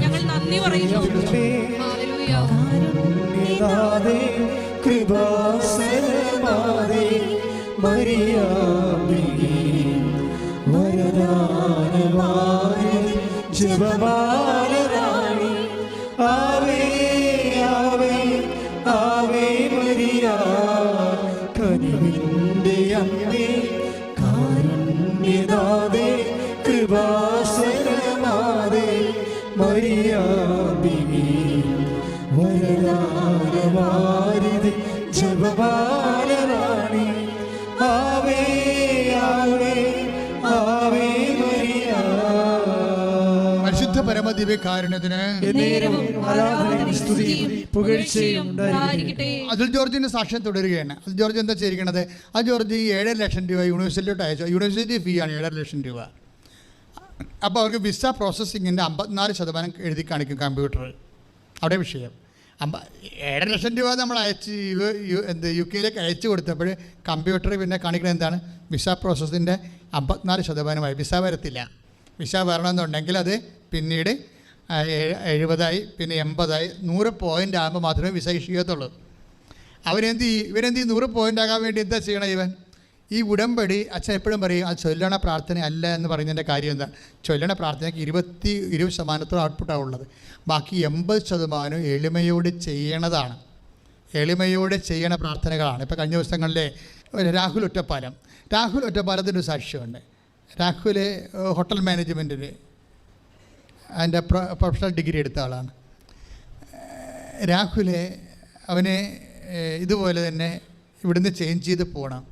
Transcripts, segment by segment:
ഞങ്ങൾ നന്ദി പറയുന്നു. കൃപാസനമാതേ മറിയാമേ വരദാനമായ ജപമാലരാണി ആവേ ആവേ ആവേ മരിയ കനിവിൻ്റെ അമ്മേ കാരുണ്യനാഥേ കൃപാസനമാതേ മറിയാമേ വരദാനവാരിധി ജപമാലരാണി ആവേ ആവേ ആവേ മരിയ. പരിശുദ്ധ പരമദിവ്യകാരുണ്യത്തിന് അതുൽ ജോർജിന്റെ സാക്ഷ്യം തുടരുകയാണ്. അതുൽ ജോർജ് എന്താ ചെയ്തിരിക്കുന്നത്? അതുൽ ജോർജ് 7 ലക്ഷം രൂപ യൂണിവേഴ്സിറ്റിയിലോട്ട് അയച്ചു. യൂണിവേഴ്സിറ്റി ഫീ ആണ് 7 ലക്ഷം രൂപ. അപ്പോൾ അവർക്ക് വിസ പ്രോസസ്സിങ്ങിൻ്റെ 54% എഴുതി കാണിക്കും കമ്പ്യൂട്ടർ. അവിടെ വിഷയം 7 ലക്ഷം രൂപ നമ്മൾ അയച്ച് UK അയച്ചു കൊടുത്തപ്പോൾ കമ്പ്യൂട്ടർ പിന്നെ കാണിക്കുന്നത് എന്താണ്? വിസ പ്രോസസ്സിൻ്റെ 54%. വിസ വരത്തില്ല. വിസ വരണമെന്നുണ്ടെങ്കിൽ അത് പിന്നീട് 70 പിന്നെ 80 100 പോയിൻ്റ് ആകുമ്പോൾ മാത്രമേ വിസ ഇഷ്യൂ ചെയ്യത്തുള്ളൂ. ഇവരെന്ത് 100 പോയിൻ്റ് ആകാൻ വേണ്ടി എന്താ ചെയ്യണം? ഈ ഉടമ്പടി അച്ഛൻ എപ്പോഴും പറയും അത് ചൊല്ലണ പ്രാർത്ഥന അല്ല എന്ന് പറയുന്നതിൻ്റെ കാര്യം എന്താ? ചൊല്ലണ പ്രാർത്ഥനയ്ക്ക് 20% ഔട്ട്പുട്ടാണ് ഉള്ളത്. ബാക്കി 80% എളിമയോട് ചെയ്യണതാണ്. എളിമയോടെ ചെയ്യണ പ്രാർത്ഥനകളാണ്. ഇപ്പോൾ കഴിഞ്ഞ ദിവസങ്ങളിലെ രാഹുൽ ഒറ്റപ്പാലത്തിൻ്റെ ഒരു സാക്ഷ്യമുണ്ട്. രാഹുൽ ഹോട്ടൽ മാനേജ്മെൻറ്റിൽ അതിൻ്റെ പ്രൊഫഷണൽ ഡിഗ്രി എടുത്ത ആളാണ്. രാഹുൽ അവനെ ഇതുപോലെ തന്നെ ഇവിടുന്ന് ചേഞ്ച് ചെയ്ത് പോകണം.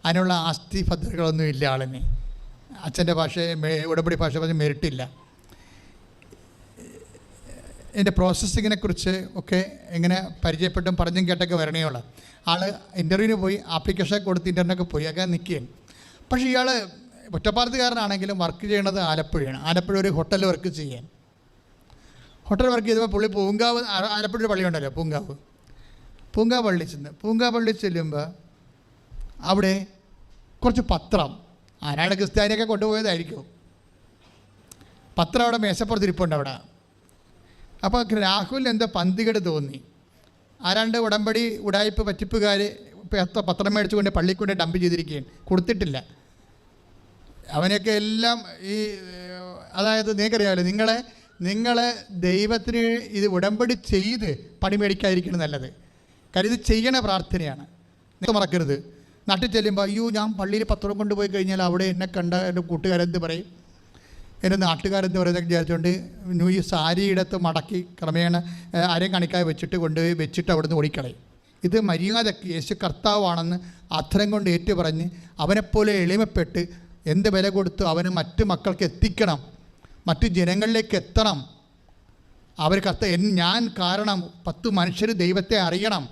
അതിനുള്ള ആസ്തി ഭദ്രതകളൊന്നും ഇല്ല ആളിന്. അച്ഛൻ്റെ ഉടമ്പടി ഭാഷ പറഞ്ഞ് മെറിറ്റില്ല. എൻ്റെ പ്രോസസ്സിങ്ങിനെ കുറിച്ച് ഒക്കെ എങ്ങനെ പരിചയപ്പെട്ടും പറഞ്ഞും കേട്ടൊക്കെ വരണേയുള്ള ആൾ ഇൻ്റർവ്യൂവിന് പോയി ആപ്ലിക്കേഷൻ കൊടുത്ത് ഇൻ്റർവ്യൂവിനൊക്കെ പോയി ഒക്കെ നിൽക്കുകയാണ്. പക്ഷേ ഇയാൾ ഒറ്റപ്പാലത്തുകാരനാണെങ്കിലും വർക്ക് ചെയ്യണത് ആലപ്പുഴയാണ്. ആലപ്പുഴ ഒരു ഹോട്ടൽ വർക്ക് ചെയ്യാൻ. ഹോട്ടൽ വർക്ക് ചെയ്തപ്പോൾ പുള്ളി പൂങ്കാവ്, ആലപ്പുഴ ഒരു പള്ളിയുണ്ടല്ലോ പൂങ്കാവ് പള്ളി ചെല്ലുമ്പോൾ അവിടെ കുറച്ച് പത്രം, ആരാണ് ക്രിസ്ത്യാനിയൊക്കെ കൊണ്ടുപോയതായിരിക്കും. പത്രം അവിടെ മേശപ്പുറത്തിരിപ്പുണ്ട് അവിടെ. അപ്പോൾ രാഹുലിന് എന്തോ പന്തികേട് തോന്നി. ആരാണ്ട് ഉടമ്പടി ഉടായ്പ പറ്റിപ്പുകാർ പത്രം മേടിച്ചുകൊണ്ട് പള്ളിക്കൊണ്ട് ഡംപ് ചെയ്തിരിക്കുകയാണ്, കൊടുത്തിട്ടില്ല. അവനൊക്കെ എല്ലാം അതായത് നിങ്ങൾക്കറിയാമല്ലോ, നിങ്ങളെ ദൈവത്തിന് ഇത് ഉടമ്പടി ചെയ്ത് പണി മേടിക്കാതിരിക്കണം നല്ലത്. കാര്യം ഇത് ചെയ്യണ പ്രാർത്ഥനയാണ്. നിങ്ങൾ മറക്കരുത്. നാട്ടിൽ ചെല്ലുമ്പോൾ അയ്യോ ഞാൻ പള്ളിയിൽ പത്രം കൊണ്ടുപോയി കഴിഞ്ഞാൽ അവിടെ എന്നെ കണ്ട എൻ്റെ കൂട്ടുകാരെന്ത് പറയും, എൻ്റെ നാട്ടുകാരെന്ത് പറയുന്നതൊക്കെ വിചാരിച്ചുകൊണ്ട് ഈ സാരിയിടത്ത് മടക്കി ക്രമേണ ആരെയും കാണിക്കാതെ വെച്ചിട്ട് അവിടുന്ന് ഓടിക്കളയും. ഇത് മര്യാദയ്ക്ക് യേശു കർത്താവാണെന്ന് അധരം കൊണ്ട് ഏറ്റുപറഞ്ഞ് അവനെപ്പോലെ എളിമപ്പെട്ട് എന്ത് വില കൊടുത്തു അവന് മറ്റു മക്കൾക്ക് എത്തിക്കണം, മറ്റു ജനങ്ങളിലേക്ക് എത്തണം. ഞാൻ കാരണം 10 മനുഷ്യർ ദൈവത്തെ അറിയണം,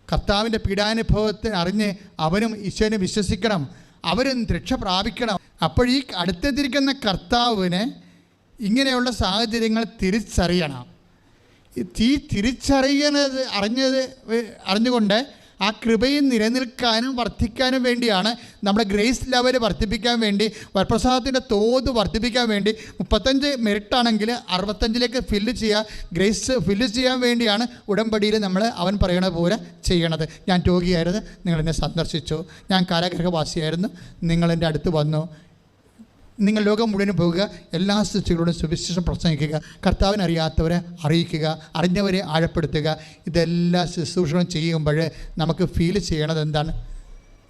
കർത്താവിൻ്റെ പീഡാനുഭവത്തെ അറിഞ്ഞ് അവനും ഈശോനെ വിശ്വസിക്കണം, അവരും രക്ഷ പ്രാപിക്കണം. അപ്പോൾ ഈ അടുത്തെത്തിരിക്കുന്ന കർത്താവിന് ഇങ്ങനെയുള്ള സാഹചര്യങ്ങൾ തിരിച്ചറിയണം. ഈ അറിഞ്ഞുകൊണ്ട് ആ കൃപയിൽ നിലനിൽക്കാനും വർദ്ധിക്കാനും വേണ്ടിയാണ് നമ്മുടെ ഗ്രേസ് ലെവൽ വർദ്ധിപ്പിക്കാൻ വേണ്ടി, വരപ്രസാദത്തിൻ്റെ തോത് വർദ്ധിപ്പിക്കാൻ വേണ്ടി 35 മെറിറ്റാണെങ്കിൽ 65ലേക്ക് ഗ്രേസ് ഫില്ല് ചെയ്യാൻ വേണ്ടിയാണ് ഉടമ്പടിയിൽ അവൻ പറയണ പോലെ ചെയ്യണത്. ഞാൻ രോഗിയായിരുന്നു, നിങ്ങളെന്നെ സന്ദർശിച്ചു. ഞാൻ കാരാഗൃഹവാസിയായിരുന്നു, നിങ്ങളെൻ്റെ അടുത്ത് വന്നു. നിങ്ങൾ ലോകം മുഴുവനും പോകുക, എല്ലാ സൃഷ്ടികളോടും സുവിശേഷം പ്രസംഗിക്കുക, കർത്താവിനറിയാത്തവരെ അറിയിക്കുക, അറിഞ്ഞവരെ ആഴപ്പെടുത്തുക. ഇതെല്ലാ ശുശ്രൂഷകളും ചെയ്യുമ്പോൾ നമുക്ക് ഫീൽ ചെയ്യണത് എന്താണ്?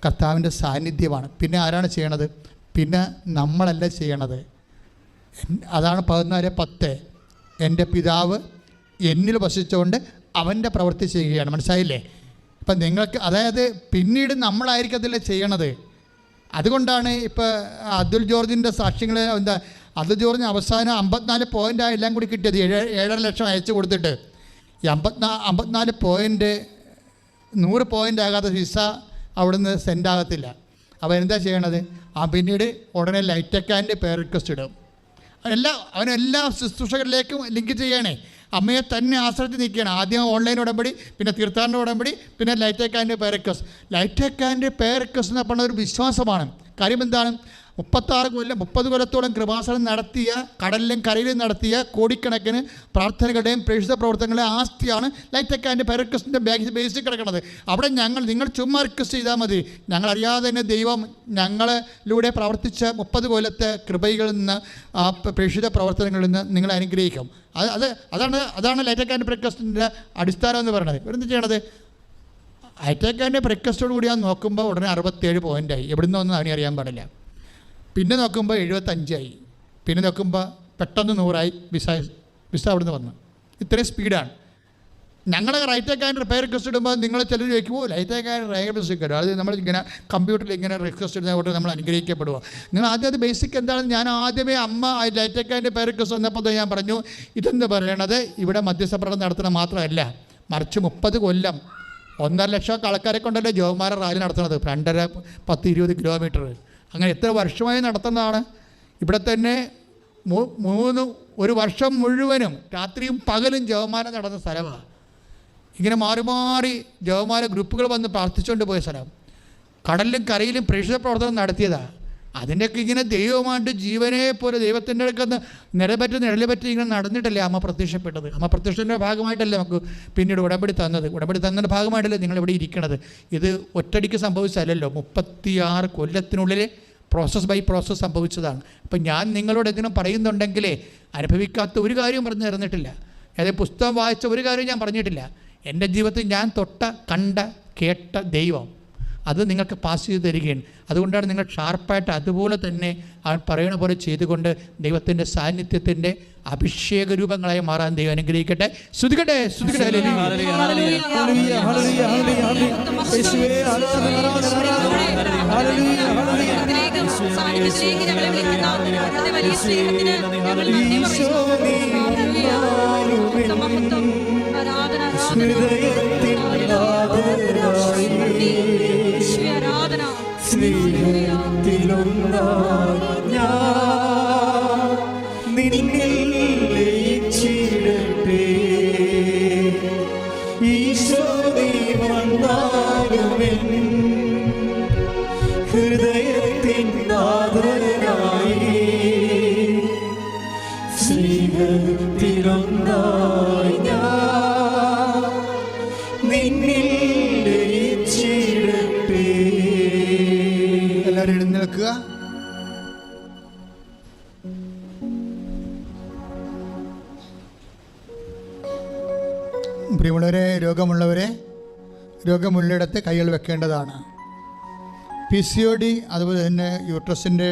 കർത്താവിൻ്റെ സാന്നിധ്യമാണ്. പിന്നെ ആരാണ് ചെയ്യണത്? പിന്നെ നമ്മളല്ല ചെയ്യണത്. അതാണ് 14:10. എൻ്റെ പിതാവ് എന്നിൽ വസിച്ചുകൊണ്ട് അവൻ്റെ പ്രവൃത്തി ചെയ്യുകയാണ്. മനസ്സിലായില്ലേ? ഇപ്പം നിങ്ങൾക്ക്, അതായത് പിന്നീട് നമ്മളായിരിക്കത്തില്ല ചെയ്യണത്. അതുകൊണ്ടാണ് ഇപ്പോൾ അതുൽ ജോർജിൻ്റെ സാക്ഷ്യങ്ങൾ അതുൽ ജോർജിന് അവസാനം 54 പോയിൻ്റാണ് എല്ലാം കൂടി കിട്ടിയത്. 7.5 ലക്ഷം അയച്ചു കൊടുത്തിട്ട് ഈ 54 പോയിൻ്റ് 100 പോയിൻ്റ് ആകാത്ത വിസ അവിടുന്ന് സെൻഡ് ആകത്തില്ല. അവനെന്താ ചെയ്യണത്? പിന്നീട് ഉടനെ ലൈറ്റക്കാൻ്റെ പേർ റിക്വസ്റ്റ് ഇടും. അവനെല്ലാ ശുശ്രൂഷകരിലേക്കും ലിങ്ക് ചെയ്യണേ. അമ്മയെ തന്നെ ആശ്രയിച്ച് നിൽക്കുകയാണ്. ആദ്യം ഓൺലൈൻ ഉടമ്പടി, പിന്നെ തീർത്ഥാടന ഉടമ്പടി, പിന്നെ ലൈറ്റക്കാൻ്റെ പേർ റിക്വസ്റ്റ്. ലൈറ്റക്കാൻ്റെ പേർ റിക്വസ്റ്റ് എന്ന് പറഞ്ഞ ഒരു വിശ്വാസമാണ്. കാര്യം എന്താണ്? 36 കൊല്ലം 30 കൊല്ലത്തോളം കൃപാസനം നടത്തിയ, കടലിലും കരയിലും നടത്തിയ കോടിക്കണക്കിന് പ്രാർത്ഥനകളുടെയും പ്രേക്ഷിത പ്രവർത്തനങ്ങളുടെയും ആസ്തിയാണ് ലൈറ്റ് അക്കാൻ്റെ പെരക്രിസ്റ്റിൻ്റെ ബേസിൽ കിടക്കുന്നത്. അവിടെ നിങ്ങൾ ചുമ്മാ റിക്വസ്റ്റ് ചെയ്താൽ മതി. ഞങ്ങളറിയാതെ തന്നെ ദൈവം ഞങ്ങളിലൂടെ പ്രവർത്തിച്ച 30 കൊല്ലത്തെ കൃപകളിൽ നിന്ന്, ആ പ്രേക്ഷിത പ്രവർത്തനങ്ങളിൽ നിന്ന് നിങ്ങളെ അനുഗ്രഹിക്കും. അതാണ് ലൈറ്റ് അക്കാൻ്റെ പെരക്രിസ്റ്റിൻ്റെ അടിസ്ഥാനം എന്ന് പറയുന്നത്. ഇവരെന്ത് ചെയ്യണത്? ലൈറ്റ് ബ്രേക്ക്ഫാസ്റ്റോട് കൂടി ഞാൻ നോക്കുമ്പോൾ ഉടനെ 67 പോയിൻ്റായി. എവിടെ നിന്ന് ഒന്നും അവനെ അറിയാൻ പാടില്ല. പിന്നെ നോക്കുമ്പോൾ 75ആയി. പിന്നെ നോക്കുമ്പോൾ പെട്ടെന്ന് 100ആയി. വിസ അവിടെ നിന്ന് വന്നു. ഇത്രയും സ്പീഡാണ്. ഞങ്ങൾ ലൈറ്റ് റിപ്പയർ റിക്വസ്റ്റ് ഇടുമ്പോൾ നിങ്ങൾ ചിലർ ചോദിക്കുമോ ലൈറ്റ് റിക്വസ്റ്റ് ഇടുക, അത് നമ്മൾ ഇങ്ങനെ കമ്പ്യൂട്ടറിൽ ഇങ്ങനെ റിക്വസ്റ്റ് ഇടുന്നതുകൊണ്ട് നമ്മൾ അനുഗ്രഹിക്കപ്പെടുക. നിങ്ങൾ ആദ്യം അത് ബേസിക് എന്താണെന്ന് ഞാൻ ആദ്യമേ ലൈറ്റ് റിപ്പയർ റിക്വസ്റ്റ് വന്നപ്പോൾ ഞാൻ പറഞ്ഞു, ഇതെന്ന് പറയണത് ഇവിടെ മധ്യസ്ഥ പ്രവർത്തനം നടത്തുന്നത് മാത്രമല്ല, മറിച്ച് 30 കൊല്ലം 1.5 ലക്ഷം ആൾക്കാരെ കൊണ്ടല്ലേ ജോമാരെ റാലി നടത്തുന്നത്. 2.5, 10, 20 കിലോമീറ്റർ അങ്ങനെ എത്ര വർഷമായി നടത്തുന്നതാണ്. ഇവിടെ തന്നെ 1 വർഷം മുഴുവനും രാത്രിയും പകലും ജവമാല നടന്ന സ്ഥലമാണ്. ഇങ്ങനെ മാറി മാറി ജവമാല ഗ്രൂപ്പുകൾ വന്ന് പ്രാർത്ഥിച്ചുകൊണ്ട് പോയ സ്ഥലം. കടലിലും കരയിലും പ്രേക്ഷിത പ്രവർത്തനം നടത്തിയതാണ്. അതിൻ്റെയൊക്കെ ഇങ്ങനെ ദൈവമായിട്ട് ജീവനെ പോലെ ദൈവത്തിൻ്റെ അടുക്കുന്ന നിഴലുപറ്റി ഇങ്ങനെ നടന്നിട്ടല്ലേ അമ്മ പ്രത്യക്ഷപ്പെട്ടത്. അമ്മ പ്രത്യക്ഷത്തിൻ്റെ ഭാഗമായിട്ടല്ലേ നമുക്ക് പിന്നീട് ഉടമ്പടി തന്നത്. ഉടമ്പടി തന്നതിൻ്റെ ഭാഗമായിട്ടല്ലേ നിങ്ങളിവിടെ ഇരിക്കണത്. ഇത് ഒറ്റടിക്ക് സംഭവിച്ചതല്ലല്ലോ, 36 കൊല്ലത്തിനുള്ളിൽ പ്രോസസ്സ് ബൈ പ്രോസസ്സ് സംഭവിച്ചതാണ്. അപ്പം ഞാൻ നിങ്ങളോട് എന്തെങ്കിലും പറയുന്നുണ്ടെങ്കിലേ അനുഭവിക്കാത്ത ഒരു കാര്യവും പറഞ്ഞു തരുന്നിട്ടില്ല. അതായത് പുസ്തകം വായിച്ച ഒരു കാര്യവും ഞാൻ പറഞ്ഞിട്ടില്ല. എൻ്റെ ജീവിതത്തിൽ ഞാൻ തൊട്ട, കണ്ട, കേട്ട ദൈവം അത് നിങ്ങൾക്ക് പാസ് ചെയ്ത് തരികയാണ്. അതുകൊണ്ടാണ് നിങ്ങൾ ഷാർപ്പായിട്ട് അതുപോലെ തന്നെ അവൻ പറയുന്ന പോലെ ചെയ്തുകൊണ്ട് ദൈവത്തിൻ്റെ സാന്നിധ്യത്തിൻ്റെ അഭിഷേക രൂപങ്ങളായി മാറാൻ ദൈവം അനുഗ്രഹിക്കട്ടെ. സ്തുതിക്കട്ടെ, സ്തുതിക്കട്ടെ. ഹൃദയത്തിൻ നാഥനായി സ്നേഹത്തിലൊന്നായി ഞാൻ നിന്നിൽ ലയിച്ചിടട്ടെ. എല്ലാവരും എഴുന്നേൽക്കുക. പ്രിയമുള്ളവരെ, രോഗമുള്ളിടത്ത് കൈകൾ വെക്കേണ്ടതാണ്. PCOD അതുപോലെ തന്നെ യൂട്രസിൻ്റെ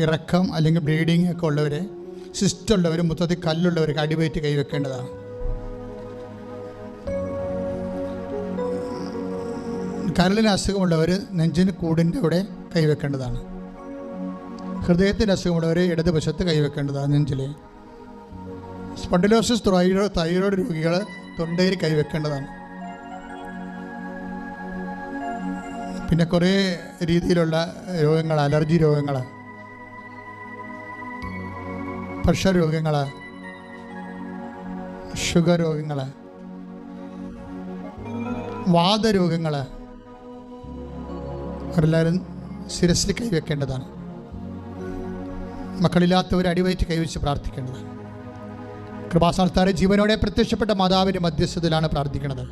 ഇറക്കം അല്ലെങ്കിൽ ബ്ലീഡിങ് ഒക്കെ ഉള്ളവർ, സിസ്റ്റ് ഉള്ളവർ, മൊത്തത്തിൽ കല്ലുള്ളവർക്ക് അടിവയറ്റ് കൈവെക്കേണ്ടതാണ്. കരളിന് അസുഖമുള്ളവർ നെഞ്ചിന് കൂടിൻ്റെ അവിടെ കൈവെക്കേണ്ടതാണ്. ഹൃദയത്തിൻ്റെ അസുഖമുള്ളവർ ഇടതുവശത്ത് കൈവെക്കേണ്ടതാണ് നെഞ്ചിൽ. സ്പോണ്ടിലോസിസ് തൈറോയ്ഡ് രോഗികൾ തൊണ്ടയിൽ കൈവെക്കേണ്ടതാണ്. പിന്നെ കുറേ രീതിയിലുള്ള രോഗങ്ങൾ, അലർജി രോഗങ്ങൾ, പ്രഷർ രോഗങ്ങൾ, ഷുഗർ രോഗങ്ങൾ, വാതരോഗങ്ങൾ അവരെല്ലാവരും ശിരസിൽ കൈവെക്കേണ്ടതാണ്. മക്കളില്ലാത്തവർ അടിവയറ്റ് കൈവച്ച് പ്രാർത്ഥിക്കേണ്ടതാണ്. കൃപാസ്ഥാനത്താരെ ജീവനോടെ പ്രത്യക്ഷപ്പെട്ട മാതാവിൻ്റെ മധ്യസ്ഥതയിലാണ് പ്രാർത്ഥിക്കുന്നത്.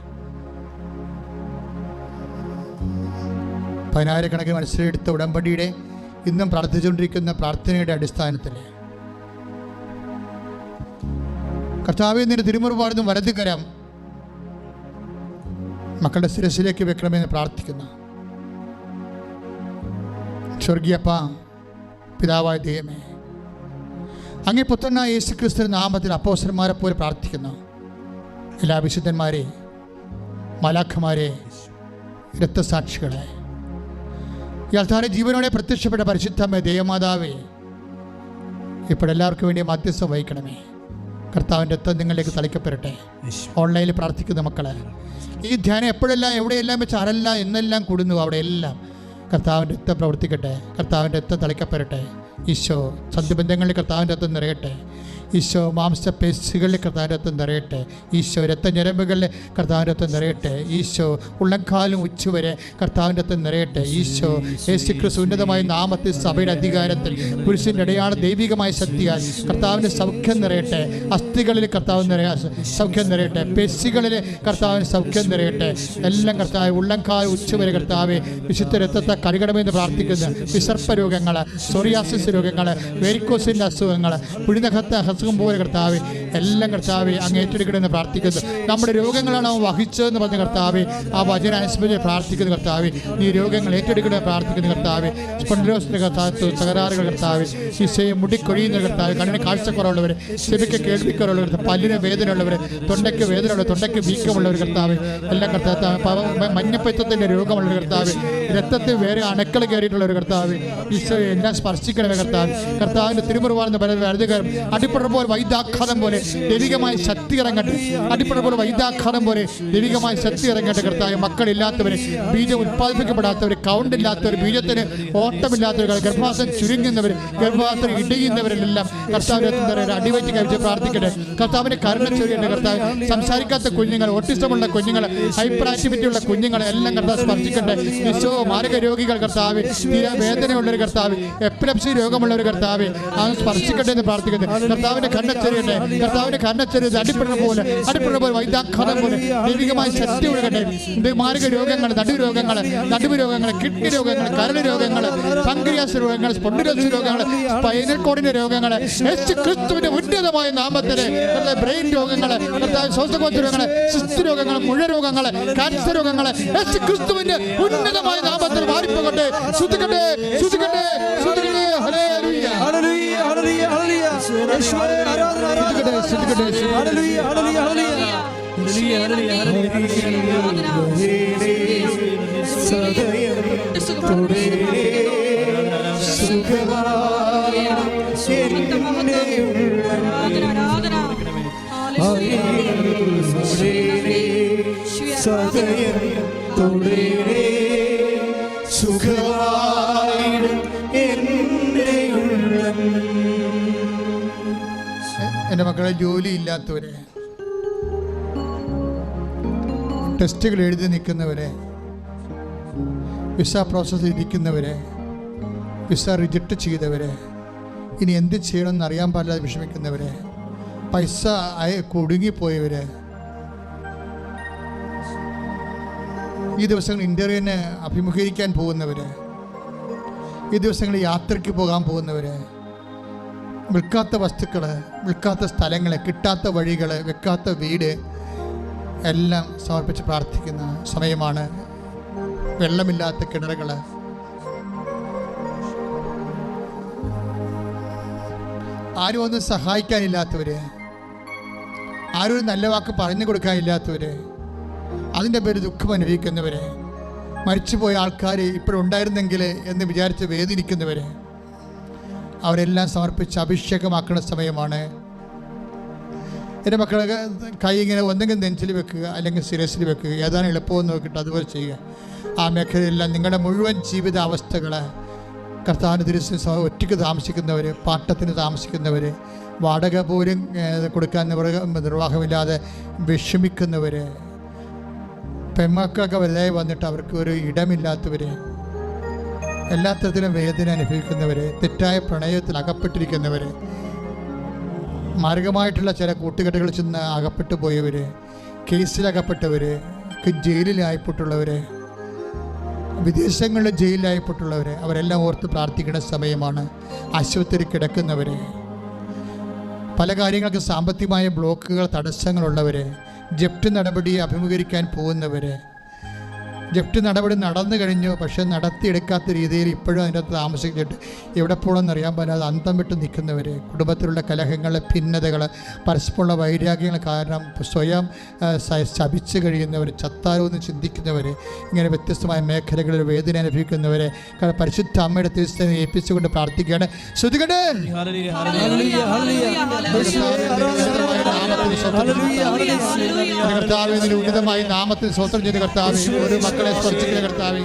10,000 മത്സരമെടുത്ത ഉടമ്പടിയുടെ ഇന്നും പ്രാർത്ഥിച്ചുകൊണ്ടിരിക്കുന്ന പ്രാർത്ഥനയുടെ അടിസ്ഥാനത്തിൽ കർത്താവേ, നിന്റെ തിരുമുറുപാടുന്ന വലതുകരം മക്കളുടെ ശിരസിലേക്ക് വെക്കണമെന്ന് പ്രാർത്ഥിക്കുന്നു. സ്വർഗീയപ്പ, പിതാവായ ദൈവമേ, അങ്ങേ പുത്രനായ യേശുക്രിസ്തു നാമത്തിൽ അപ്പോസ്തലന്മാരെ പോലെ പ്രാർത്ഥിക്കുന്നു. എല്ലാ വിശുദ്ധന്മാരെ, മാലാഖമാരെ, രക്തസാക്ഷികളെ, ഇയാൾത്താരെ ജീവനോടെ പ്രത്യക്ഷപ്പെട്ട പരിശുദ്ധമേ ദൈവമാതാവേ, ഇപ്പോഴെല്ലാവർക്കും വേണ്ടി മധ്യസ്ഥം വഹിക്കണമേ. കർത്താവിൻ്റെ രക്തം നിങ്ങളിലേക്ക് തളിക്കപ്പെടട്ടെ. ഓൺലൈനിൽ പ്രാർത്ഥിക്കുന്ന മക്കളെ, ഈ ധ്യാനം എപ്പോഴെല്ലാം എവിടെയെല്ലാം വെച്ച് ആരെല്ലാം എന്നെല്ലാം കൂടുന്നു അവിടെയെല്ലാം കർത്താവിൻ്റെ രക്തം പ്രവർത്തിക്കട്ടെ. കർത്താവിൻ്റെ രക്തം തളിക്കപ്പെടട്ടെ. ഈശോ സന്ധിബന്ധങ്ങളിൽ കർത്താവിൻ്റെ രക്തം നിറയട്ടെ. ഈശോ മാംസപേശികളിൽ കർത്താവിനത്വം നിറയട്ടെ. ഈശോ രക്തഞരമ്പുകളിൽ കർത്താവിനത്വം നിറയട്ടെ. ഈശോ ഉള്ളംകാലും ഉച്ചവരെ കർത്താവിനത്വം നിറയട്ടെ. ഈശോ യേശുക്രിസ്തു ഉന്നതമായ നാമത്തിൽ സഭയുടെ അധികാരത്തിൽ പുരുഷൻ്റെ അടയാള ദൈവികമായ ശക്തിയാൽ കർത്താവിന് സൗഖ്യം നിറയട്ടെ. അസ്ഥികളിൽ കർത്താവ് സൗഖ്യം നിറയട്ടെ. പേശികളിൽ കർത്താവിന് സൗഖ്യം നിറയട്ടെ. എല്ലാം കർത്താവ് ഉള്ളംകാൽ ഉച്ചവരെ കർത്താവ് വിശുദ്ധ രക്തത്തെ കഴുകണമെന്ന് പ്രാർത്ഥിക്കുന്നു. വിസർപ്പ രോഗങ്ങൾ, സോറിയാസിസ് രോഗങ്ങൾ, വേരിക്കോസിൻ്റെ അസുഖങ്ങൾ, പുഴുനഖത്തെ അസുഖം പോലെ കർത്താവ് എല്ലാം കർത്താവ് അങ്ങ് ഏറ്റെടുക്കണമെന്ന് പ്രാർത്ഥിക്കുന്നു. നമ്മുടെ രോഗങ്ങളാണ് അവൻ വഹിച്ചതെന്ന് പറഞ്ഞ കർത്താവ് ആ വചന അനുസ്മരിച്ച് പ്രാർത്ഥിക്കുന്ന കർത്താവ് നീ രോഗങ്ങൾ ഏറ്റെടുക്കണമെന്ന് പ്രാർത്ഥിക്കുന്ന കർത്താവ് സ്പോണ്ടിലോസിൻ്റെ കർത്താവ് തകരാറുകൾ കർത്താവ് ഈശോയെ മുടിക്കൊഴിയുന്ന കർത്താവ് കണ്ണിന് കാഴ്ചക്കുറവുള്ളവർ, ചെവിക്ക് കേൾവിക്കുറവുള്ളവർ, പല്ലിന് വേദനയുള്ളവർ, തൊണ്ടയ്ക്ക് വേദനയുള്ളവർ, തൊണ്ടയ്ക്ക് വീക്കമുള്ളവർ കർത്താവ് എല്ലാം കർത്താവ് മഞ്ഞപ്പിത്തത്തിൻ്റെ രോഗമുള്ളൊരു കർത്താവ്, രക്തത്തിൽ വേറെ അണക്കൾ കയറിയിട്ടുള്ള ഒരു കർത്താവ് ഈശോയെ എല്ലാം സ്പർശിക്കണമേ കർത്താവ്. കർത്താവിൻ്റെ തിരുമുറിവാർന്ന് പറയുന്നത് അധികാരം അടിപ്പുറ പോലെ വൈദ്യാഘാതം പോലെ ദൈവികമായ ശക്തി ഇറങ്ങട്ടെ. അടിപ്പുറ പോലെ വൈദ്യാഘാതം പോലെ ദൈവികമായ ശക്തി ഇറങ്ങട്ടെ കർത്താവ്. മക്കളില്ലാത്തവർ, ബീജം ഉത്പാദിപ്പിക്കപ്പെടാത്തവർ, കൗണ്ട് ഇല്ലാത്തവർ, ബീജത്തിന് ഓട്ടമില്ലാത്തവർ, ഗർഭാശയം ചുരുങ്ങുന്നവർ, ഗർഭാശയം ഇടയുന്നവരെല്ലാം കർത്താവിനെ അടിവറ്റി കഴിച്ച് പ്രാർത്ഥിക്കട്ടെ. കർത്താവിനെ കരുണ ചൊരിയട്ടെ കർത്താവ്. സംസാരിക്കാത്ത കുഞ്ഞുങ്ങൾ, ഓട്ടിസമുള്ള കുഞ്ഞുങ്ങൾ, ഹൈപ്പർ ആക്ടിവിറ്റി ഉള്ള കുഞ്ഞുങ്ങളെ എല്ലാം കർത്താവ് സ്പർശിക്കട്ടെ. ഈശോ മാരക രോഗികൾ കർത്താവ്, തീരെ വേദനയുള്ളൊരു കർത്താവ്, എപ്പിലെപ്സി രോഗമുള്ള ഒരു കർത്താവ് അവൻ സ്പർശിക്കട്ടെ എന്ന് പ്രാർത്ഥിക്കുന്നത്. കർത്താവിന്റെ കണ്ണച്ചെറിയട്ടെ. കർത്താവിന്റെ കണ്ണച്ചെറിയത് അടിപ്പുറ പോലെ വൈദ്യാഘാതം പോലെ ദൈവികമായ ശക്തി ഒഴുകട്ടെ. മാരക രോഗങ്ങൾ, നടുവ് രോഗങ്ങൾ, കിഡ്നി രോഗങ്ങൾ, കരൾ രോഗങ്ങൾ, പങ്ക്രിയാസ് രോഗങ്ങൾ, സ്പോണ്ടിലോസിസ് രോഗങ്ങൾ, സ്പൈനൽ കോഡിന്റെ രോഗങ്ങൾ, യേശുക്രിസ്തുവിന്റെ ഉന്നതമായ നാമത്തിലെ ബ്രെയിൻ രോഗങ്ങൾ, ശ്വാസകോശ രോഗങ്ങൾ, സിസ്റ്റ് രോഗങ്ങൾ, മുഴ രോഗങ്ങൾ, ക്യാൻസർ രോഗങ്ങൾ യേശുക്രിസ്തുവിന്റെ ഉന്നതമായ നാമത്തിൽ മാറിപ്പോകട്ടെ. ശ്രുതിക്കട്ടെ, ശ്രുതിക്കട്ടെ, ശ്രുതിക്കട്ടെ. Hallelujah, hallelujah, hallelujah, hallelujah. യേശുവേ ആരാധന, ആരാധന. ശ്രുതിക്കട്ടെ. Hallelujah, hallelujah, hallelujah. Hallelujah, hallelujah, എൻ്റെ മക്കളെ, ജോലിയില്ലാത്തവരെ, ടെസ്റ്റുകൾ എഴുതി നിൽക്കുന്നവരെ, വിസ പ്രോസസ്സിൽ ഇരിക്കുന്നവരെ, വിസ റിജക്റ്റ് ചെയ്തവരെ, ഇനി എന്ത് ചെയ്യണമെന്ന് അറിയാൻ പാടില്ലാതെ വിഷമിക്കുന്നവരെ, പൈസ കുടുങ്ങിപ്പോയവരെ, ഈ ദിവസങ്ങൾ ഇൻ്റർവ്യൂവിന് അഭിമുഖീകരിക്കാൻ പോകുന്നവർ, ഈ ദിവസങ്ങളിൽ യാത്രയ്ക്ക് പോകാൻ പോകുന്നവർ, വിൽക്കാത്ത വസ്തുക്കൾ, വിൽക്കാത്ത സ്ഥലങ്ങൾ, കിട്ടാത്ത വഴികൾ, വെക്കാത്ത വീട് എല്ലാം സമർപ്പിച്ച് പ്രാർത്ഥിക്കുന്ന സമയമാണ്. വെള്ളമില്ലാത്ത കിണറുകൾ, ആരും ഒന്നും സഹായിക്കാനില്ലാത്തവർ, ആരും ഒരു നല്ല വാക്ക് പറഞ്ഞു കൊടുക്കാനില്ലാത്തവർ, അതിൻ്റെ പേര് ദുഃഖം അനുഭവിക്കുന്നവർ, മരിച്ചുപോയ ആൾക്കാർ ഇപ്പോഴുണ്ടായിരുന്നെങ്കിൽ എന്ന് വിചാരിച്ച് വേദനിക്കുന്നവർ, അവരെല്ലാം സമർപ്പിച്ച് അഭിഷേകമാക്കുന്ന സമയമാണ്. എൻ്റെ മക്കളെ കൈ ഇങ്ങനെ ഒന്നെങ്കിൽ നെഞ്ചിൽ വെക്കുക, അല്ലെങ്കിൽ ശിരസിൽ വെക്കുക, ഏതാണ് എളുപ്പമെന്ന് നോക്കിയിട്ട് അതുപോലെ ചെയ്യുക. ആ മേഖലയെല്ലാം നിങ്ങളുടെ മുഴുവൻ ജീവിതാവസ്ഥകൾ കർത്താവിന് തിരുസ് ഒറ്റയ്ക്ക് താമസിക്കുന്നവർ, പാട്ടത്തിന് താമസിക്കുന്നവർ, വാടക പോലും കൊടുക്കാൻ നിർവാഹമില്ലാതെ വിഷമിക്കുന്നവർ, പെൺമക്കളൊക്കെ വലുതായി വന്നിട്ട് അവർക്ക് ഒരു ഇടമില്ലാത്തവർ, എല്ലാ തരത്തിലും വേദന അനുഭവിക്കുന്നവർ, തെറ്റായ പ്രണയത്തിൽ അകപ്പെട്ടിരിക്കുന്നവർ, മാർഗമായിട്ടുള്ള ചില കൂട്ടുകെട്ടുകളിൽ ചെന്ന് അകപ്പെട്ടു പോയവർ, കേസിലകപ്പെട്ടവർ, ജയിലിലായിപ്പെട്ടുള്ളവർ, വിദേശങ്ങളിൽ ജയിലിലായിപ്പെട്ടുള്ളവർ, അവരെല്ലാം ഓർത്ത് പ്രാർത്ഥിക്കുന്ന സമയമാണ്. ആശുപത്രി കിടക്കുന്നവർ, പല കാര്യങ്ങൾക്ക് സാമ്പത്തികമായ ബ്ലോക്കുകൾ, തടസ്സങ്ങളുള്ളവർ, ജപ്തി നടപടി അഭിമുഖീകരിക്കാൻ പോകുന്നവർ, ജപ്തി നടപടി നടന്നു കഴിഞ്ഞു, പക്ഷെ നടത്തിയെടുക്കാത്ത രീതിയിൽ ഇപ്പോഴും അതിനകത്ത് താമസിച്ചിട്ട് എവിടെ പോകണമെന്ന് അറിയാൻ പറ്റാതെ അന്തം വിട്ട് നിൽക്കുന്നവർ, കുടുംബത്തിലുള്ള കലഹങ്ങൾ, ഭിന്നതകൾ, പരസ്പരമുള്ള വൈരാഗ്യങ്ങൾ കാരണം സ്വയം ശപിച്ച് കഴിയുന്നവർ, ചത്താരോ എന്ന് ചിന്തിക്കുന്നവർ, ഇങ്ങനെ വ്യത്യസ്തമായ മേഖലകളിൽ വേദന അനുഭവിക്കുന്നവരെ പരിശുദ്ധ അമ്മയുടെ തിരുസ്ഥനെ ഏൽപ്പിച്ചുകൊണ്ട് പ്രാർത്ഥിക്കുകയാണ്. ശ്രുതികട്ടെ. കർത്താവിന്റെ ഉന്നതമായ നാമത്തിൽ സ്വതന്ത്രം ചെയ്ത് കർത്താവ് ഒരു മക്കൾ മക്കളെ സ്പർശിക്കുന്ന കർത്താവേ,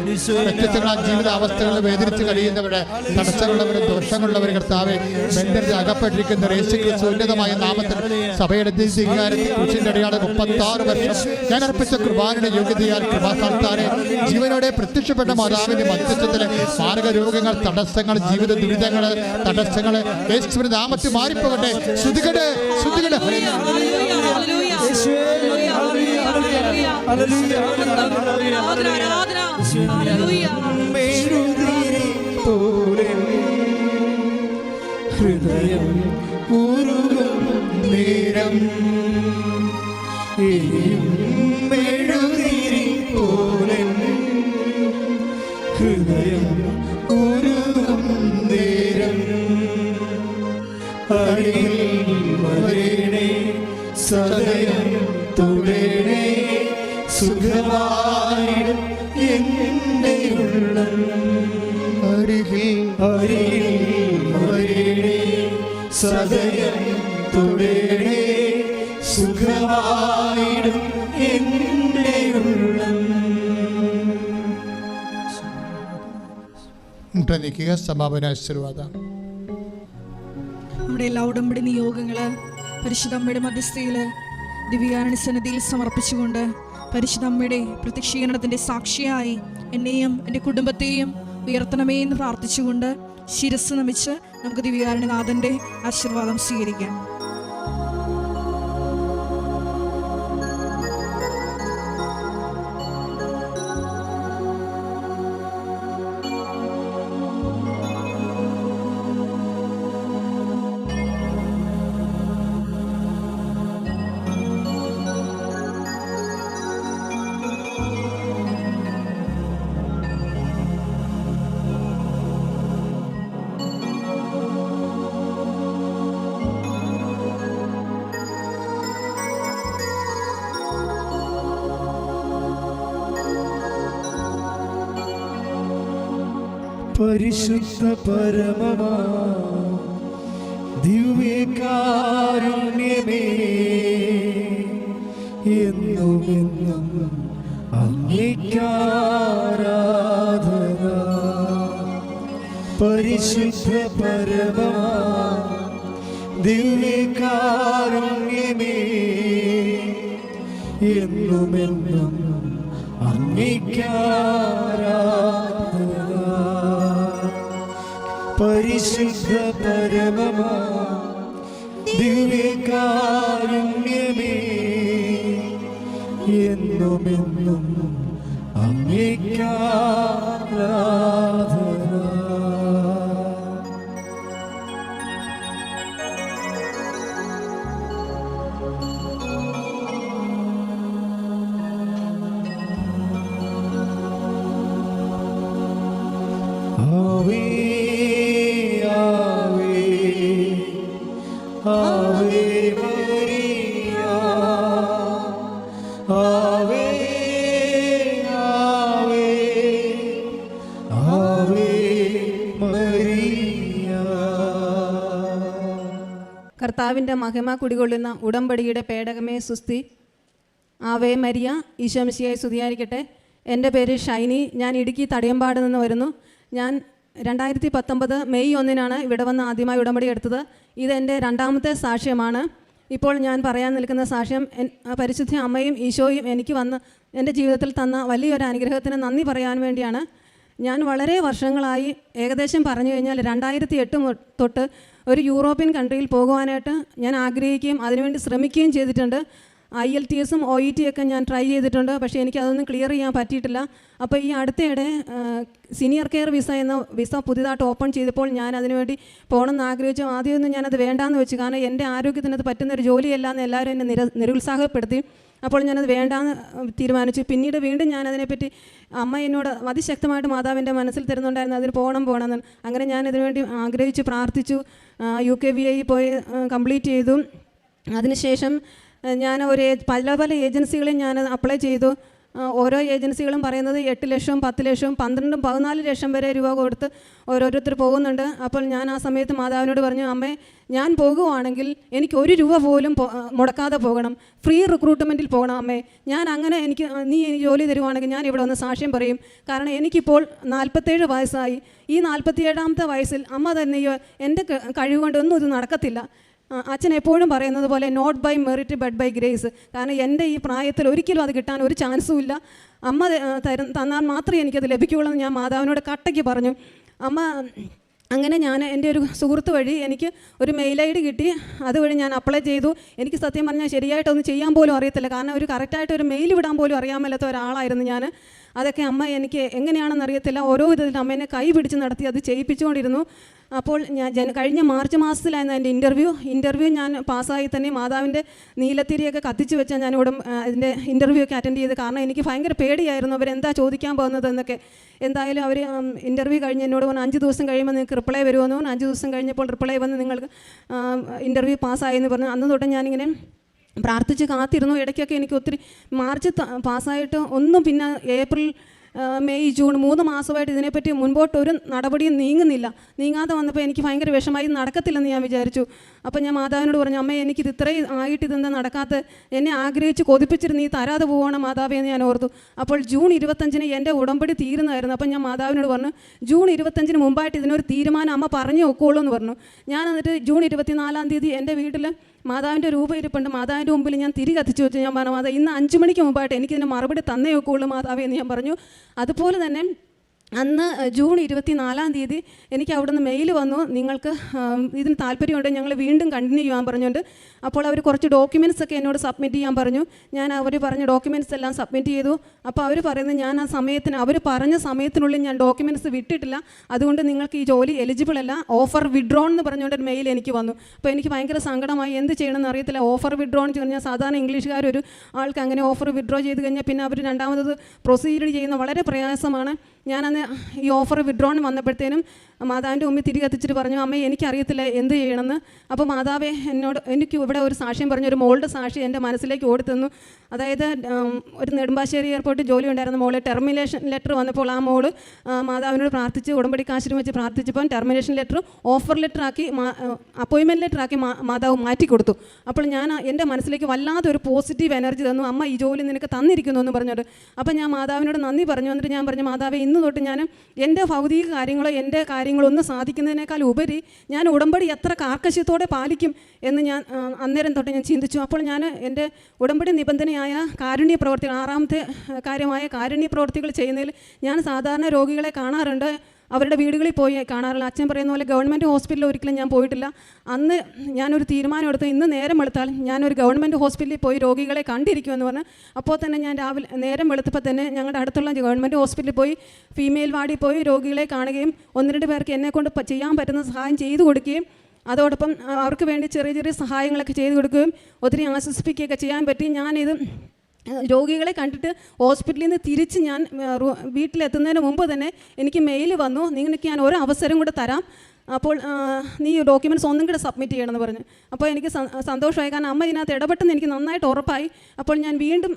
വ്യത്യസ്തങ്ങളായ ജീവിതാവസ്ഥകളിൽ വേദനിച്ച് കഴിയുന്നവരുടെ, തടസ്സങ്ങളുള്ളവരും ദോഷങ്ങളുള്ളവർ കർത്താവെ, ബന്ധനത്തിൽ അകപ്പെട്ടിരിക്കുന്ന യേശുക്രിസ്തു ഉന്നതമായ നാമത്തിൽ സഭയുടെ അധികാരത്തിൽ കുരിശിന്റെ അടയാളം 36 വർഷം ഞാൻ അർപ്പിച്ച കൃപാനയുടെ യോഗ്യതയാൽ കൃപാസ്ഥാനത്താരെ ജീവനോടെ പ്രത്യക്ഷപ്പെട്ട മാതാവിന്റെ മധ്യസ്ഥത്തിലെ മാർഗരോഗങ്ങൾ, തടസ്സങ്ങൾ, ജീവിത ദുരിതങ്ങൾ, തടസ്സങ്ങൾ യേശുവിന്റെ നാമത്തിൽ മാറിപ്പോകട്ടെ. ശ്രുതികട് ശ്രുതികട് ഹൃദയം ഉരുകും നേരം മെഴുതിരി പോലെ ഹൃദയം ഉരുകും നേരം അരികിൽ വരേണേ സദയം തുടരണേ സുഖമായിടും എൻ്റെ ഉള്ളം അരികിൽ വരേണേ സദയം തുടരണേ സുഖമായിടും എൻ്റെ ഉള്ളം. മുട്ടനിക്കുക. സമാപന ആശീർവാദം. നമ്മുടെ എല്ലാ ഉടമ്പടി നിയോഗങ്ങള് പരിശുദ്ധ അമ്മയുടെ മധ്യസ്ഥയില് ദിവ്യകാരുണ്യ സന്നിധിയിൽ സമർപ്പിച്ചുകൊണ്ട് പരിശുദ്ധ അമ്മയുടെ പ്രത്യക്ഷീകരണത്തിന്റെ സാക്ഷിയായി എന്നെയും എൻ്റെ കുടുംബത്തെയും ഉയർത്തണമേ എന്ന് പ്രാർത്ഥിച്ചുകൊണ്ട് ശിരസ് നമിച്ച് നമുക്ക് ദിവ്യകാരുണ്യനാഥന്റെ ആശീർവാദം സ്വീകരിക്കാം. പരിശുദ്ധ പരമമാ ദിവ്യകാരുണ്യമേ, എന്നുമെന്നും അങ്ങേക്കാരാധന. പരിശുദ്ധ പരമമാ ദിവ്യകാരുണ്യമേ, എന്നുമെന്നും അങ്ങേക്കാരാധന. പരിശുദ്ധ പരമമാ ദിവ്യകാരുണ്യമേ, എന്നുമെന്നും അങ്ങേക്കാരാധന. ആവേ ആവേ മരിയ, ആവേ ആവേ ആവേ മരിയ. കർത്താവിൻ്റെ മഹിമ കുടികൊള്ളുന്ന ഉടമ്പടിയുടെ പേടകമേ സുസ്തി. Ave Maria. ഈശോ മിശിഹായെ സ്തുതിയായിരിക്കട്ടെ. എൻ്റെ പേര് ഷൈനി. ഞാൻ ഇടുക്കി തടിയമ്പാട് നിന്ന് വരുന്നു. ഞാൻ 2019 മെയ് 1 ഇവിടെ വന്ന് ആദ്യമായി ഉടമ്പടി എടുത്തത്. ഇതെൻ്റെ രണ്ടാമത്തെ സാക്ഷ്യമാണ്. ഇപ്പോൾ ഞാൻ പറയാൻ നിൽക്കുന്ന സാക്ഷ്യം പരിശുദ്ധ അമ്മയും ഈശോയും എനിക്ക് വന്ന് എൻ്റെ ജീവിതത്തിൽ തന്ന വലിയൊരു അനുഗ്രഹത്തിന് നന്ദി പറയാൻ വേണ്ടിയാണ്. ഞാൻ വളരെ വർഷങ്ങളായി, ഏകദേശം പറഞ്ഞു കഴിഞ്ഞാൽ 2008 തൊട്ട് ഒരു യൂറോപ്യൻ കൺട്രിയിൽ പോകുവാനായിട്ട് ഞാൻ ആഗ്രഹിക്കുകയും അതിനുവേണ്ടി ശ്രമിക്കുകയും ചെയ്തിട്ടുണ്ട്. IELTS-ഉം OET ഒക്കെ ഞാൻ ട്രൈ ചെയ്തിട്ടുണ്ട്. പക്ഷേ എനിക്കതൊന്നും ക്ലിയർ ചെയ്യാൻ പറ്റിയിട്ടില്ല. അപ്പോൾ ഈ അടുത്തയിടെ സീനിയർ കെയർ വിസ എന്ന വിസ പുതിയതായിട്ട് ഓപ്പൺ ചെയ്തപ്പോൾ ഞാൻ അതിനുവേണ്ടി പോകണമെന്ന് ആഗ്രഹിച്ചു. ആദ്യമൊന്നും ഞാനത് വേണ്ടാന്ന് വെച്ചു. കാരണം എൻ്റെ ആരോഗ്യത്തിനത് പറ്റുന്നൊരു ജോലിയല്ല എന്ന് എല്ലാവരും എന്നെ നിരുത്സാഹപ്പെടുത്തി. അപ്പോൾ ഞാനത് വേണ്ടാന്ന് തീരുമാനിച്ചു. പിന്നീട് വീണ്ടും ഞാനതിനെപ്പറ്റി അമ്മ എന്നോട് അതിശക്തമായിട്ട് മാതാവിൻ്റെ മനസ്സിൽ തരുന്നുണ്ടായിരുന്നു അതിന് പോകണമെന്ന്. അങ്ങനെ ഞാനതിനുവേണ്ടി ആഗ്രഹിച്ചു, പ്രാർത്ഥിച്ചു. UKVI പോയി കംപ്ലീറ്റ് ചെയ്തു. അതിനുശേഷം ഞാൻ പല ഏജൻസികളിൽ ഞാൻ അപ്ലൈ ചെയ്തു. ഓരോ ഏജൻസികളും പറയുന്നത് 8 ലക്ഷം 10 ലക്ഷം 12 14 ലക്ഷം വരെ രൂപ കൊടുത്ത് ഓരോരുത്തർ പോകുന്നുണ്ട്. അപ്പോൾ ഞാൻ ആ സമയത്ത് മാതാവിനോട് പറഞ്ഞു, അമ്മേ ഞാൻ പോകുവാണെങ്കിൽ എനിക്ക് 1 രൂപ പോലും മുടക്കാതെ പോകണം, ഫ്രീ റിക്രൂട്ട്മെൻറ്റിൽ പോകണം അമ്മേ. ഞാൻ അങ്ങനെ നീ ജോലി തരുവാണെങ്കിൽ ഞാൻ ഇവിടെ വന്ന് സാക്ഷ്യം പറയും. കാരണം എനിക്കിപ്പോൾ 47 വയസ്സായി. ഈ 47ാമത്തെ വയസ്സിൽ അമ്മ തന്നെ എൻ്റെ കഴിവ് കൊണ്ടൊന്നും ഇത് നടക്കത്തില്ല. അച്ഛൻ എപ്പോഴും പറയുന്നത് പോലെ not by merit but by grace. കാരണം എൻ്റെ ഈ പ്രായത്തിൽ ഒരിക്കലും അത് കിട്ടാൻ ഒരു ചാൻസും ഇല്ല. അമ്മ തന്നാൽ മാത്രമേ എനിക്കത് ലഭിക്കുകയുള്ളൂ എന്ന് ഞാൻ മാതാവിനോട് കട്ടയ്ക്ക് പറഞ്ഞു. അമ്മ അങ്ങനെ ഞാൻ എൻ്റെ ഒരു സുഹൃത്ത് വഴി എനിക്ക് ഒരു മെയിൽ ID കിട്ടി. അതുവഴി ഞാൻ അപ്ലൈ ചെയ്തു. എനിക്ക് സത്യം പറഞ്ഞാൽ ശരിയായിട്ടൊന്നും ചെയ്യാൻ പോലും അറിയത്തില്ല. കാരണം ഒരു കറക്റ്റായിട്ട് ഒരു മെയിൽ വിടാൻ പോലും അറിയാൻ മേലാത്ത ഒരാളായിരുന്നു ഞാൻ. അതൊക്കെ അമ്മ എനിക്ക് എങ്ങനെയാണെന്ന് അറിയത്തില്ല, ഓരോ വിധത്തിൽ അമ്മ എന്നെ കൈ പിടിച്ച് നടത്തി അത് ചെയ്യിപ്പിച്ചുകൊണ്ടിരുന്നു. അപ്പോൾ ഞാൻ കഴിഞ്ഞ മാർച്ച് മാസത്തിലായിരുന്നു എൻ്റെ ഇൻ്റർവ്യൂ ഞാൻ പാസ്സായി തന്നെ മാതാവിൻ്റെ നീലത്തിരിയൊക്കെ കത്തിച്ച് വെച്ചാൽ ഞാൻ ഇവിടെ അതിൻ്റെ ഇൻ്റർവ്യൂ ഒക്കെ അറ്റൻഡ് ചെയ്ത്. കാരണം എനിക്ക് ഭയങ്കര പേടിയായിരുന്നു അവരെന്താ ചോദിക്കാൻ പോകുന്നത് എന്നൊക്കെ. എന്തായാലും അവർ ഇൻ്റർവ്യൂ കഴിഞ്ഞ് എന്നോട് പറഞ്ഞു 5 ദിവസം കഴിയുമ്പോൾ നിങ്ങൾക്ക് റിപ്ലൈ വരുമെന്ന് പറഞ്ഞു. 5 ദിവസം കഴിഞ്ഞപ്പോൾ റിപ്ലൈ വന്ന് നിങ്ങൾക്ക് ഇൻ്റർവ്യൂ പാസ്സായി എന്ന് പറഞ്ഞു. അന്ന് തൊട്ട് ഞാനിങ്ങനെ പ്രാർത്ഥിച്ച് കാത്തിരുന്നു. ഇടയ്ക്കൊക്കെ എനിക്ക് ഒത്തിരി മാർച്ച് പാസ്സായിട്ട് ഒന്നും പിന്നെ ഏപ്രിൽ മെയ് ജൂൺ 3 മാസമായിട്ട് ഇതിനെപ്പറ്റി മുൻപോട്ട് ഒരു നടപടിയും നീങ്ങാതെ വന്നപ്പോൾ എനിക്ക് ഭയങ്കര വിഷമായി, നടക്കത്തില്ലെന്ന് ഞാൻ വിചാരിച്ചു. അപ്പോൾ ഞാൻ മാതാവിനോട് പറഞ്ഞു, അമ്മ എനിക്കിത് ഇത്രയും ആയിട്ട് ഇതെന്താ നടക്കാത്ത, എന്നെ ആഗ്രഹിച്ച് കൊതിപ്പിച്ചിട്ട് നീ തരാതെ പോവുകയാണ് മാതാവേ എന്ന് ഞാൻ ഓർത്തു. അപ്പോൾ ജൂൺ 25 എൻ്റെ ഉടമ്പടി തീരുന്നതായിരുന്നു. അപ്പം ഞാൻ മാതാവിനോട് പറഞ്ഞു, ജൂൺ 25 മുമ്പായിട്ട് ഇതിനൊരു തീരുമാനം അമ്മ പറഞ്ഞു വെക്കുള്ളൂ എന്ന് പറഞ്ഞു. ഞാൻ എന്നിട്ട് ജൂൺ 24 തീയതി എൻ്റെ വീട്ടിൽ മാതാവിൻ്റെ രൂപ ഇരിപ്പുണ്ട്. മാതാവിൻ്റെ മുമ്പിൽ ഞാൻ തിരി കത്തിച്ച് വെച്ചു. ഞാൻ പറഞ്ഞു, മാതാവ് ഇന്ന് 5 മണിക്ക് മുമ്പായിട്ട് എനിക്കിതിന് മറുപടി തന്നേ വെക്കുള്ളൂ മാതാവേ എന്ന് ഞാൻ പറഞ്ഞു. അതുപോലെ തന്നെ അന്ന് ജൂൺ 24 തീയതി എനിക്ക് അവിടെ നിന്ന് മെയിൽ വന്നു, നിങ്ങൾക്ക് ഇതിന് താല്പര്യമുണ്ട്, ഞങ്ങൾ വീണ്ടും കണ്ടിന്യൂ ചെയ്യാൻ പറഞ്ഞുകൊണ്ട്. അപ്പോൾ അവർ കുറച്ച് ഡോക്യുമെൻറ്റ്സ് ഒക്കെ എന്നോട് സബ്മിറ്റ് ചെയ്യാൻ പറഞ്ഞു. ഞാൻ അവർ പറഞ്ഞ ഡോക്യുമെൻറ്റ്സ് എല്ലാം സബ്മിറ്റ് ചെയ്തു. അപ്പോൾ അവർ പറയുന്നത് ഞാൻ ആ സമയത്തിന് അവർ പറഞ്ഞ സമയത്തിനുള്ളിൽ ഞാൻ ഡോക്യുമെൻറ്റ്സ് വിട്ടിട്ടില്ല, അതുകൊണ്ട് നിങ്ങൾക്ക് ഈ ജോലി എലിജിബിൾ അല്ല, ഓഫർ വിഡ്രോൺ എന്ന് പറഞ്ഞുകൊണ്ട് ഒരു മെയിൽ എനിക്ക് വന്നു. അപ്പോൾ എനിക്ക് ഭയങ്കര സങ്കടമായി, എന്ത് ചെയ്യണമെന്ന് അറിയത്തില്ല. ഓഫർ വിഡ്രോ എന്ന് പറഞ്ഞാൽ സാധാരണ ഇംഗ്ലീഷുകാരൊരു ആൾക്ക് അങ്ങനെ ഓഫർ വിഡ്രോ ചെയ്ത് കഴിഞ്ഞാൽ പിന്നെ അവർ രണ്ടാമത് പ്രൊസീഡ് ചെയ്യുന്ന വളരെ പ്രയാസമാണ്. ഞാനന്ന് ഈ ഓഫർ വിഡ്രോൺ വന്നപ്പോഴത്തേനും മാതാവിൻ്റെ മുമ്പിൽ തിരി കത്തിച്ചിട്ട് പറഞ്ഞു, അമ്മേ എനിക്കറിയത്തില്ല എന്ത് ചെയ്യണമെന്ന്. അപ്പോൾ മാതാവേ എനിക്ക് ഇവിടെ ഒരു സാക്ഷ്യം പറഞ്ഞു, ഒരു മോളുടെ സാക്ഷി എൻ്റെ മനസ്സിലേക്ക് ഓടിത്തന്നു. അതായത് ഒരു നെടുമ്പാശ്ശേരി എയർപോർട്ടിൽ ജോലി ഉണ്ടായിരുന്ന മോള് ടെർമിനേഷൻ ലെറ്റർ വന്നപ്പോൾ ആ മോള് മാതാവിനോട് പ്രാർത്ഥിച്ച് ഉടമ്പടിക്ക് ആശ്രമം വെച്ച് പ്രാർത്ഥിച്ചപ്പോൾ ടെർമിനേഷൻ ലെറ്റർ ഓഫർ ലെറ്റർ ആക്കി അപ്പോയിൻമെൻറ്റ് ലെറ്റർ ആക്കി മാതാവ് മാറ്റി കൊടുത്തു. അപ്പോൾ ഞാൻ എൻ്റെ മനസ്സിലേക്ക് വല്ലാതെ ഒരു പോസിറ്റീവ് എനർജി തന്നു, അമ്മ ഈ ജോലി നിനക്ക് തന്നിരിക്കുന്നു എന്ന് പറഞ്ഞത്. അപ്പോൾ ഞാൻ മാതാവിനോട് നന്ദി പറഞ്ഞു. എന്നിട്ട് ഞാൻ പറഞ്ഞു, മാതാവേ ഇന്ന് തൊട്ട് ഞാൻ എൻ്റെ ഭൗതിക കാര്യങ്ങളോ എൻ്റെ കാര്യങ്ങളൊന്നും സാധിക്കുന്നതിനേക്കാൾ ഉപരി ഞാൻ ഉടമ്പടി എത്ര കാർക്കശ്യത്തോടെ പാലിക്കും എന്ന് ഞാൻ അന്നേരം തൊട്ട് ഞാൻ ചിന്തിച്ചു. അപ്പോൾ ഞാൻ എൻ്റെ ഉടമ്പടി നിബന്ധനയായ കാരുണ്യ പ്രവർത്തികൾ 6ാമത്തെ കാര്യമായ കാരുണ്യ പ്രവർത്തികൾ ചെയ്യുന്നതിൽ ഞാൻ സാധാരണ രോഗികളെ കാണാറുണ്ട്, അവരുടെ വീടുകളിൽ പോയി കാണാറില്ല. അച്ഛൻ പറയുന്ന പോലെ ഗവൺമെൻറ് ഹോസ്പിറ്റലിൽ ഒരിക്കലും ഞാൻ പോയിട്ടില്ല. അന്ന് ഞാനൊരു തീരുമാനം എടുത്തു, ഇന്ന് നേരം വെളുത്താൽ ഞാനൊരു ഗവൺമെൻറ് ഹോസ്പിറ്റലിൽ പോയി രോഗികളെ കണ്ടിരിക്കുമെന്ന് പറഞ്ഞ്. അപ്പോൾ തന്നെ ഞാൻ രാവിലെ നേരം വെളുത്തപ്പോൾ തന്നെ ഞങ്ങളുടെ അടുത്തുള്ള ഗവൺമെൻറ് ഹോസ്പിറ്റലിൽ പോയി ഫീമെയിൽ വാർഡിൽ പോയി രോഗികളെ കാണുകയും 1-2 പേർക്ക് എന്നെക്കൊണ്ട് ചെയ്യാൻ പറ്റുന്ന സഹായം ചെയ്തു കൊടുക്കുകയും അതോടൊപ്പം അവർക്ക് വേണ്ടി ചെറിയ ചെറിയ സഹായങ്ങളൊക്കെ ചെയ്തു കൊടുക്കുകയും ഒത്തിരി ആശ്വസിപ്പിക്കുകയൊക്കെ ചെയ്യാൻ പറ്റി. ഞാനിത് രോഗികളെ കണ്ടിട്ട് ഹോസ്പിറ്റലിൽ നിന്ന് തിരിച്ച് ഞാൻ വീട്ടിലെത്തുന്നതിന് മുമ്പ് തന്നെ എനിക്ക് മെയിൽ വന്നു, നിങ്ങൾക്ക് ഞാൻ ഒരു അവസരം കൂടെ തരാം, അപ്പോൾ നീ ഡോക്യുമെൻറ്റ്സ് ഒന്നും കൂടെ സബ്മിറ്റ് ചെയ്യണമെന്ന് പറഞ്ഞു. അപ്പോൾ എനിക്ക് സന്തോഷമായി, കാരണം അമ്മ ഇതിനകത്ത് ഇടപെട്ടെന്ന് എനിക്ക് നന്നായിട്ട് ഉറപ്പായി. അപ്പോൾ ഞാൻ വീണ്ടും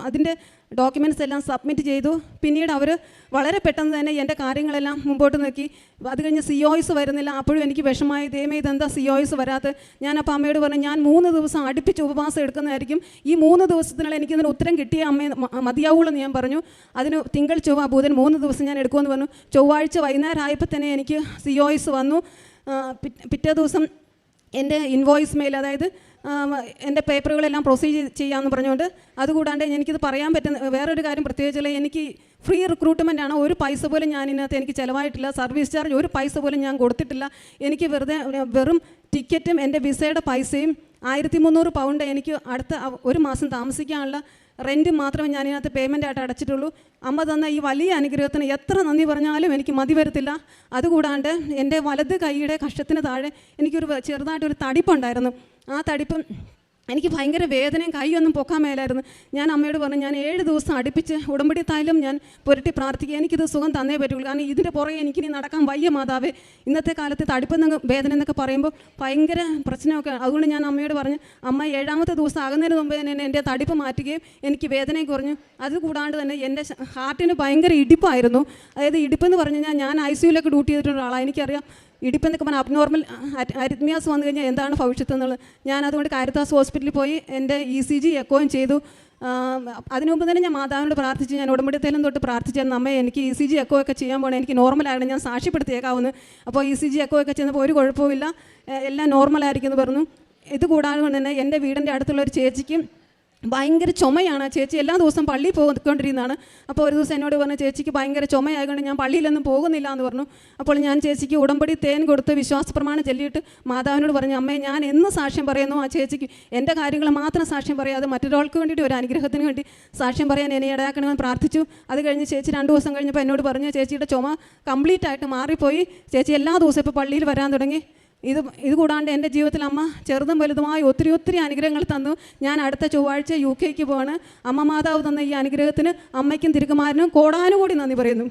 അതിൻ്റെ ഡോക്യുമെൻറ്റ്സ് എല്ലാം സബ്മിറ്റ് ചെയ്തു. പിന്നീട് അവർ വളരെ പെട്ടെന്ന് തന്നെ എൻ്റെ കാര്യങ്ങളെല്ലാം മുമ്പോട്ട് നോക്കി. അത് കഴിഞ്ഞ് COS വരുന്നില്ല. അപ്പോഴും എനിക്ക് വിഷമായി, ദൈവമേ ഇതെന്താ COS വരാത്ത. ഞാനപ്പോൾ അമ്മയോട് പറഞ്ഞു, ഞാൻ 3 ദിവസം അടുപ്പിച്ച് ഉപവാസം എടുക്കുന്നതായിരിക്കും, ഈ 3 ദിവസത്തിനുള്ള എനിക്കിതിന് ഉത്തരം കിട്ടിയ അമ്മയെ മതിയാവുള്ളൂ എന്ന് ഞാൻ പറഞ്ഞു. അതിന് തിങ്കൾ ചൊവ്വ ബുധൻ 3 ദിവസം ഞാൻ എടുക്കുമെന്ന് പറഞ്ഞു. ചൊവ്വാഴ്ച വൈകുന്നേരം ആയപ്പോൾ തന്നെ എനിക്ക് COS വന്നു. പിറ്റേ ദിവസം എൻ്റെ ഇൻവോയ്സ് മെയിൽ, അതായത് എൻ്റെ പേപ്പറുകളെല്ലാം പ്രൊസീഡ് ചെയ്യാമെന്ന് പറഞ്ഞുകൊണ്ട്. അതുകൂടാണ്ട് എനിക്കിത് പറയാൻ പറ്റുന്ന വേറൊരു കാര്യം പ്രത്യേകിച്ചുള്ള, എനിക്ക് ഫ്രീ റിക്രൂട്ട്മെൻ്റ് ആണ്, ഒരു പൈസ പോലും ഞാൻ ഇതിനകത്ത് എനിക്ക് ചിലവായിട്ടില്ല, സർവീസ് ചാർജ് ഒരു പൈസ പോലും ഞാൻ കൊടുത്തിട്ടില്ല. എനിക്ക് വെറും ടിക്കറ്റും എൻ്റെ വിസയുടെ പൈസയും 1300 പൗണ്ട് എനിക്ക് അടുത്ത 1 മാസം താമസിക്കാനുള്ള റെൻറ്റ് മാത്രമേ ഞാൻ ഇതിനകത്ത് പേയ്മെൻ്റ് ആയിട്ട് അടച്ചിട്ടുള്ളൂ. അമ്മ തന്ന ഈ വലിയ അനുഗ്രഹത്തിന് എത്ര നന്ദി പറഞ്ഞാലും എനിക്ക് മതി വരത്തില്ല. അതുകൂടാണ്ട് എൻ്റെ വലത് കൈയുടെ കഷത്തിന് താഴെ എനിക്കൊരു ചെറുതായിട്ടൊരു തടിപ്പുണ്ടായിരുന്നു. ആ തടിപ്പും എനിക്ക് ഭയങ്കര വേദനയും കൈയൊന്നും പൊക്കാൻ മേലായിരുന്നു. ഞാൻ അമ്മയോട് പറഞ്ഞു, ഞാൻ 7 ദിവസം അടുപ്പിച്ച് ഉടമ്പടി തായാലും ഞാൻ പുരട്ടി പ്രാർത്ഥിക്കുക, എനിക്കിത് സുഖം തന്നേ പറ്റുള്ളൂ, കാരണം ഇതിൻ്റെ പുറകെ എനിക്കിനി നടക്കാൻ വയ്യ മാതാവേ. ഇന്നത്തെ കാലത്ത് തടിപ്പെന്ന വേദന എന്നൊക്കെ പറയുമ്പോൾ ഭയങ്കര പ്രശ്നമൊക്കെ. അതുകൊണ്ട് ഞാൻ അമ്മയോട് പറഞ്ഞു, അമ്മ 7ാമത്തെ ദിവസം ആകുന്നതിന് മുമ്പ് തന്നെ എൻ്റെ തടിപ്പ് മാറ്റുകയും എനിക്ക് വേദനയും കുറഞ്ഞു. അതുകൂടാണ്ട് തന്നെ എൻ്റെ ഹാർട്ടിന് ഭയങ്കര ഇടിപ്പായിരുന്നു. അതായത് ഇടിപ്പെന്ന് പറഞ്ഞു കഴിഞ്ഞാൽ ഞാൻ ICUവിലൊക്കെ ഡ്യൂട്ടി ചെയ്തിട്ടുള്ള ആളാണ്. എനിക്കറിയാം ഇടിപ്പെന്നൊക്കെ പറഞ്ഞാൽ അബ്നോർമൽ അരിത്മിയാസ് വന്നു കഴിഞ്ഞാൽ എന്താണ് ഭവിഷ്യത്ത് എന്നുള്ളത്. ഞാൻ അതുകൊണ്ട് കാരിത്താസ് ഹോസ്പിറ്റലിൽ പോയി എൻ്റെ ECG എക്കോയും ചെയ്തു. അതിനു മുമ്പ് തന്നെ ഞാൻ മാതാവിനോട് പ്രാർത്ഥിച്ചു, ഞാൻ ഉടമ്പടിത്തേലും തൊട്ട് പ്രാർത്ഥിച്ചായിരുന്നു, അമ്മേ എനിക്ക് ECG എക്കോ ഒക്കെ ചെയ്യാൻ പോകണം, എനിക്ക് നോർമലാണ്, ഞാൻ സാക്ഷ്യപ്പെടുത്തിയേക്കാവുന്നു. അപ്പോൾ ECG എക്കോ ഒക്കെ ചെന്നപ്പോൾ ഒരു കുഴപ്പമില്ല, എല്ലാം നോർമലായിരിക്കുമെന്ന് പറഞ്ഞു. ഇത് കൂടാതെ കൊണ്ട് തന്നെ എൻ്റെ വീടിൻ്റെ അടുത്തുള്ള ഒരു ചേച്ചിക്കും ഭയങ്കര ചുമയാണ്. ചേച്ചി എല്ലാ ദിവസവും പള്ളിയിൽ പോയിക്കൊണ്ടിരുന്നതാണ്. അപ്പോൾ ഒരു ദിവസം എന്നോട് പറഞ്ഞു, ചേച്ചിക്ക് ഭയങ്കര ചുമയായതുകൊണ്ട് ഞാൻ പള്ളിയിലൊന്നും പോകുന്നില്ല എന്ന് പറഞ്ഞു. അപ്പോൾ ഞാൻ ചേച്ചിക്ക് ഉടമ്പടി തേൻ കൊടുത്ത് വിശ്വാസ പ്രമാണം ചൊല്ലിയിട്ട് മാതാവിനോട് പറഞ്ഞു, അമ്മേ ഞാൻ എന്ന് സാക്ഷ്യം പറയുന്നു ആ ചേച്ചിക്ക് എൻ്റെ കാര്യങ്ങൾ മാത്രം സാക്ഷ്യം പറയാതെ മറ്റൊരാൾക്ക് വേണ്ടിയിട്ട് ഒരു അനുഗ്രഹത്തിന് വേണ്ടി സാക്ഷ്യം പറയാൻ എന്നെ ഇടയാക്കണമെന്ന് പ്രാർത്ഥിച്ചു. അത് കഴിഞ്ഞ് ചേച്ചി 2 ദിവസം കഴിഞ്ഞപ്പോൾ എന്നോട് പറഞ്ഞു, ചേച്ചിയുടെ ചുമ കംപ്ലീറ്റ് ആയിട്ട് മാറിപ്പോയി, ചേച്ചി എല്ലാ ദിവസവും ഇപ്പോൾ പള്ളിയിൽ വരാൻ തുടങ്ങി. ഇത് കൂടാണ്ട് എൻ്റെ ജീവിതത്തിൽ അമ്മ ചെറുതും വലുതുമായി ഒത്തിരി അനുഗ്രഹങ്ങൾ തന്നു. ഞാൻ അടുത്ത ചൊവ്വാഴ്ച UK പോവാണ്. അമ്മ മാതാവ് തന്ന ഈ അനുഗ്രഹത്തിന് അമ്മയ്ക്കും തിരുക്കുമാരനും കോടാനുകൂടി നന്ദി പറയുന്നു.